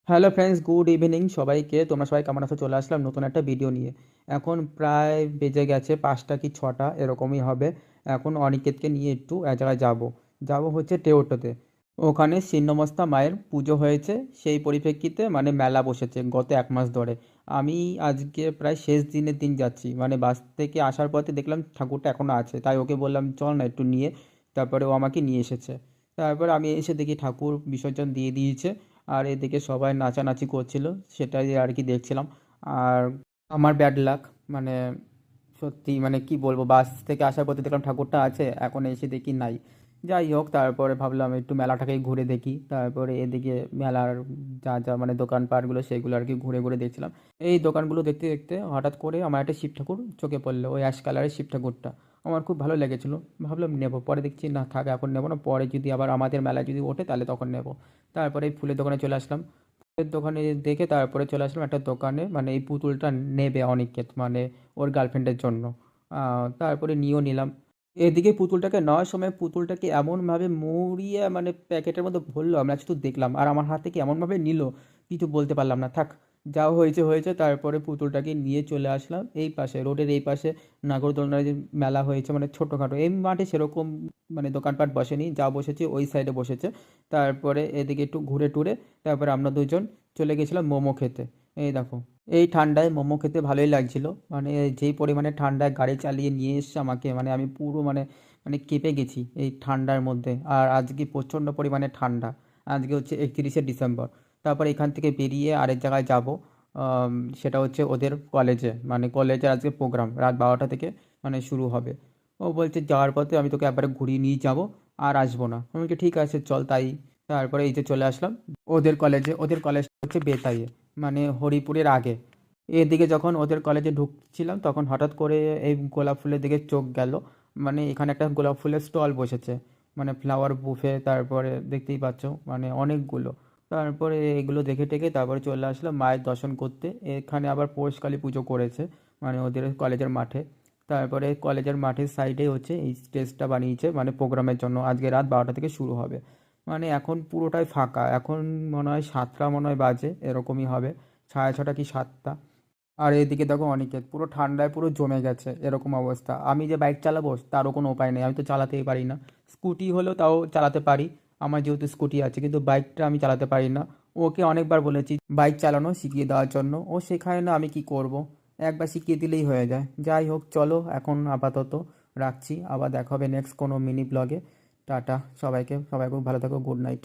Hello friends, good evening সবাইকে। তোমরা সবাই কেমন আছো? চলে আসলাম নতুন একটা ভিডিও নিয়ে। এখন প্রায় বেজে গেছে 5টা কি 6টা এরকমই হবে। এখন অনিকেতকে নিয়ে একটু এক জায়গায় যাব হচ্ছে টেওটোতে। ওখানে ছিন্নমস্তা মায়ের পুজো হয়েছে, সেই পরিপ্রেক্ষিতে মানে মেলা বসেছে গত 1 মাস ধরে। আমি আজকে প্রায় শেষ দিনের দিন যাচ্ছি, মানে বাস থেকে আসার পথে দেখলাম ঠাকুরটা এখনও আছে, তাই ওকে বললাম চল না একটু নিয়ে। তারপরে ও আমাকে নিয়ে এসেছে। তারপর আমি এসে দেখি ঠাকুর বিসর্জন দিয়ে দিয়েছে। আর এদিকে সবাই নাচানাচি করছিল, সেটাই আর কি দেখছিলাম। আর আমার ব্যাড লাক, মানে সত্যি মানে কি বলবো, বাস থেকে আসার পথে দেখলাম ঠাকুরটা আছে, এখন এসে দেখি নাই। যাই হোক, তারপরে ভাবলাম একটু মেলাটাকেই ঘুরে দেখি। তারপরে এদিকে মেলার যা যা মানে দোকানপাটগুলো সেগুলো আর কি ঘুরে ঘুরে দেখছিলাম। এই দোকানগুলো দেখতে দেখতে হঠাৎ করে আমার একটা শিব ঠাকুর চোখে পড়লো, ওই অ্যাশ কালারের শিব ঠাকুরটা। আমার খুব ভালো লেগেছিলো, ভাবলাম নেবো। পরে দেখছি না থাক, এখন নেবো না, পরে যদি আবার আমাদের মেলায় যদি ওঠে তাহলে তখন নেবো। তারপরে এই ফুলের দোকানে চলে আসলাম। ফুলের দোকানে দেখে তারপরে চলে আসলাম একটা দোকানে, মানে এই পুতুলটা নেবে অনিকেত, মানে ওর গার্লফ্রেন্ডের জন্য। তারপরে নিয়েও নিলাম। এদিকে পুতুলটাকে নেওয়ার সময় পুতুলটাকে এমনভাবে মুড়িয়ে মানে প্যাকেটের মধ্যে ভরলো, আমরা শুধু দেখলাম, আর আমার হাত থেকে এমনভাবে নিল, কিছু বলতে পারলাম না। থাক, যা হয়েছে হয়েছে। তারপরে পুতুলটাকে নিয়ে চলে আসলাম এই পাশে, রোডের এই পাশে নাগরদোলনার যে মেলা হয়েছে, মানে ছোটোখাটো এই মাঠে সেরকম মানে দোকানপাট বসেনি, যা বসেছে ওই সাইডে বসেছে। তারপরে এদিকে একটু ঘুরে টুরে তারপরে আমরা দুজন চলে গেছিলাম মোমো খেতে। এই দেখো, এই ঠান্ডায় মোমো খেতে ভালোই লাগছিল, মানে যেই পরিমাণে ঠান্ডায় গাড়ি চালিয়ে নিয়ে এসছে আমাকে, মানে আমি পুরো মানে মানে কেঁপে গেছি এই ঠান্ডার মধ্যে। আর আজকে প্রচণ্ড পরিমাণে ঠান্ডা। আজকে হচ্ছে 31শে ডিসেম্বর। তারপর এখান থেকে বেরিয়ে আরেক জায়গায় যাব। সেটা হচ্ছে ওদের কলেজে, মানে কলেজে আজকে প্রোগ্রাম রাত 12টা থেকে মানে শুরু হবে। ও বলছে যাওয়ার পথে আমি তোকে একবারে ঘুরিয়ে নিয়ে যাব, আর আসবো না। আমি বলছি ঠিক আছে চল তাই। তারপরে এই যে চলে আসলাম ওদের কলেজে। ওদের কলেজটা হচ্ছে বেতাইয়ে, মানে হরিপুরের আগে। এদিকে যখন ওদের কলেজে ঢুকছিলাম তখন হঠাৎ করে এই গোলাপ ফুলের দিকে চোখ গেল। মানে এখানে একটা গোলাপ ফুলের স্টল বসেছে, মানে ফ্লাওয়ার বুফে। তারপরে দেখতেই পাচ্ছ মানে অনেকগুলো। তারপরে এগুলো দেখে টেকে তারপরে চলে আসলাম মায়ের দর্শন করতে। এখানে আবার পৌষকালী পুজো করেছে, মানে ওদের কলেজের মাঠে। তারপরে কলেজের মাঠের সাইডে হচ্ছে এই স্টেজটা বানিয়েছে, মানে প্রোগ্রামের জন্য আজকে রাত 12টা থেকে শুরু হবে। মানে এখন পুরোটাই ফাঁকা, এখন মনে হয় 7টা মনে হয় বাজে, এরকমই হবে, 6:30 কি 7টা। আর এদিকে দেখো অনিকেত পুরো ঠান্ডায় পুরো জমে গেছে, এরকম অবস্থা। আমি যে বাইক চালাবো তারও কোনো উপায় নেই, আমি তো চালাতেই পারি না। স্কুটি হলেও তাও চালাতে পারি, আমার যেহেতু স্কুটি আছে, কিন্তু বাইকটা আমি চালাতে পারি না। ওকে অনেকবার বলেছি বাইক চালানো শিখিয়ে দেওয়ার জন্য, ও শেখায় না, আমি কি করব। একবার শিখিয়ে দিলেই হয়ে যায়। যাই হোক চলো, এখন আপাতত রাখছি, আবার দেখা হবে নেক্সট কোনো মিনি ব্লগে। টাটা সবাইকে, সবাই খুব ভালো থাকো, গুড নাইট।